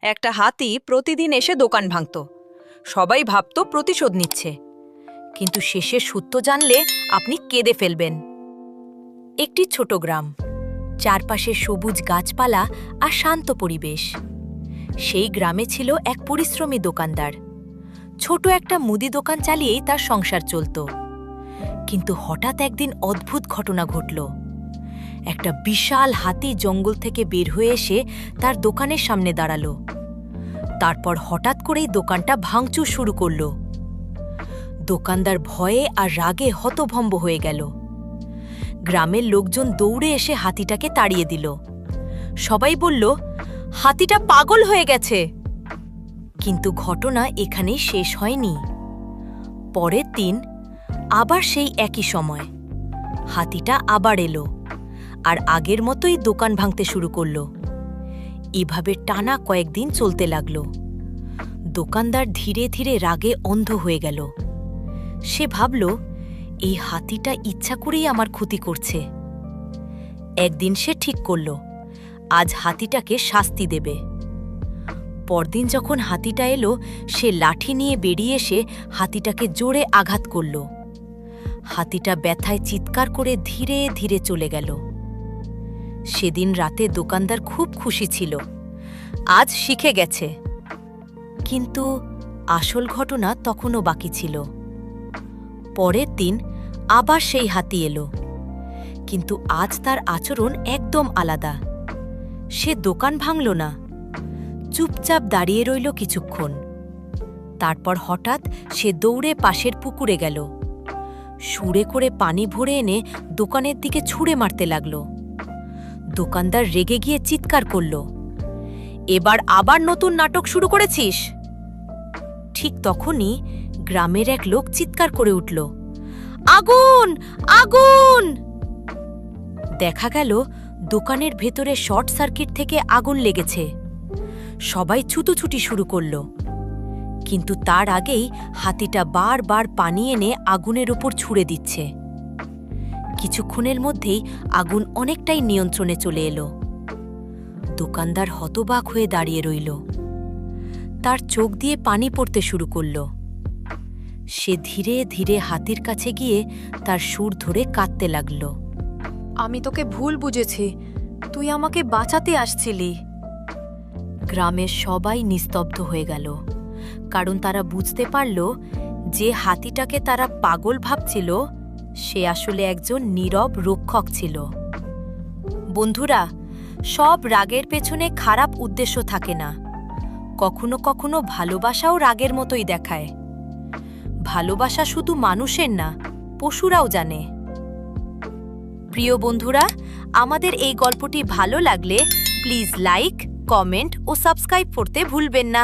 একটা হাতি প্রতিদিন এসে দোকান ভাঙত। সবাই ভাবত প্রতিশোধ নিচ্ছে, কিন্তু শেষের সূত্র জানলে আপনি কেঁদে ফেলবেন। একটি ছোট গ্রাম, চারপাশে সবুজ গাছপালা আর শান্ত পরিবেশ। সেই গ্রামে ছিল এক পরিশ্রমী দোকানদার। ছোট একটা মুদি দোকান চালিয়েই তার সংসার চলত। কিন্তু হঠাৎ একদিন অদ্ভুত ঘটনা ঘটল। একটা বিশাল হাতি জঙ্গল থেকে বের হয়ে এসে তার দোকানের সামনে দাঁড়ালো। তারপর হঠাৎ করেই দোকানটা ভাঙচুর শুরু করল। দোকানদার ভয়ে আর রাগে হতভম্ব হয়ে গেল। গ্রামের লোকজন দৌড়ে এসে হাতিটাকে তাড়িয়ে দিল। সবাই বলল, হাতিটা পাগল হয়ে গেছে। কিন্তু ঘটনা এখানেই শেষ হয়নি। পরের দিন আবার সেই একই সময় হাতিটা আবার এলো, আর আগের মতোই দোকান ভাঙতে শুরু করল। এভাবে টানা কয়েকদিন চলতে লাগল। দোকানদার ধীরে ধীরে রাগে অন্ধ হয়ে গেল। সে ভাবল, এই হাতিটা ইচ্ছা করেই আমার ক্ষতি করছে। একদিন সে ঠিক করল, আজ হাতিটাকে শাস্তি দেবে। পরদিন যখন হাতিটা এলো, সে লাঠি নিয়ে বেরিয়ে এসে হাতিটাকে জোরে আঘাত করল। হাতিটা ব্যথায় চিৎকার করে ধীরে ধীরে চলে গেল। সেদিন রাতে দোকানদার খুব খুশি ছিল, আজ শিখে গেছে। কিন্তু আসল ঘটনা তখনও বাকি ছিল। পরের দিন আবার সেই হাতি এলো, কিন্তু আজ তার আচরণ একদম আলাদা। সে দোকান ভাঙল না, চুপচাপ দাঁড়িয়ে রইল কিছুক্ষণ। তারপর হঠাৎ সে দৌড়ে পাশের পুকুরে গেল। সুরে করে পানি ভরে এনে দোকানের দিকে ছুঁড়ে মারতে লাগল। দোকানদার রেগে গিয়ে চিৎকার করল, এবার আবার নতুন নাটক শুরু করেছিস? ঠিক তখনই গ্রামের এক লোক চিৎকার করে উঠল, আগুন, আগুন! দেখা গেল দোকানের ভেতরে শর্ট সার্কিট থেকে আগুন লেগেছে। সবাই ছুটোছুটি শুরু করল, কিন্তু তার আগেই হাতিটা বারবার পানি এনে আগুনের উপর ছুঁড়ে দিচ্ছে। কিছুক্ষণের মধ্যেই আগুন অনেকটাই নিয়ন্ত্রণে চলে এলো। দোকানদার হতবাক হয়ে দাঁড়িয়ে রইল। তার চোখ দিয়ে পানি পড়তে শুরু করল। সে ধীরে ধীরে হাতির কাছে গিয়ে তার সুর ধরে কাঁদতে লাগল, আমি তোকে ভুল বুঝেছি, তুই আমাকে বাঁচাতে আসছিলি। গ্রামের সবাই নিস্তব্ধ হয়ে গেল, কারণ তারা বুঝতে পারল যে হাতিটাকে তারা পাগল ভাবছিল সে আসলে একজন নীরব রক্ষক ছিল। বন্ধুরা, সব রাগের পেছনে খারাপ উদ্দেশ্য থাকে না। কখনো কখনো ভালোবাসাও রাগের মতোই দেখায়। ভালোবাসা শুধু মানুষের না, পশুরাও জানে। প্রিয় বন্ধুরা, আমাদের এই গল্পটি ভালো লাগলে প্লিজ লাইক, কমেন্ট ও সাবস্ক্রাইব করতে ভুলবেন না।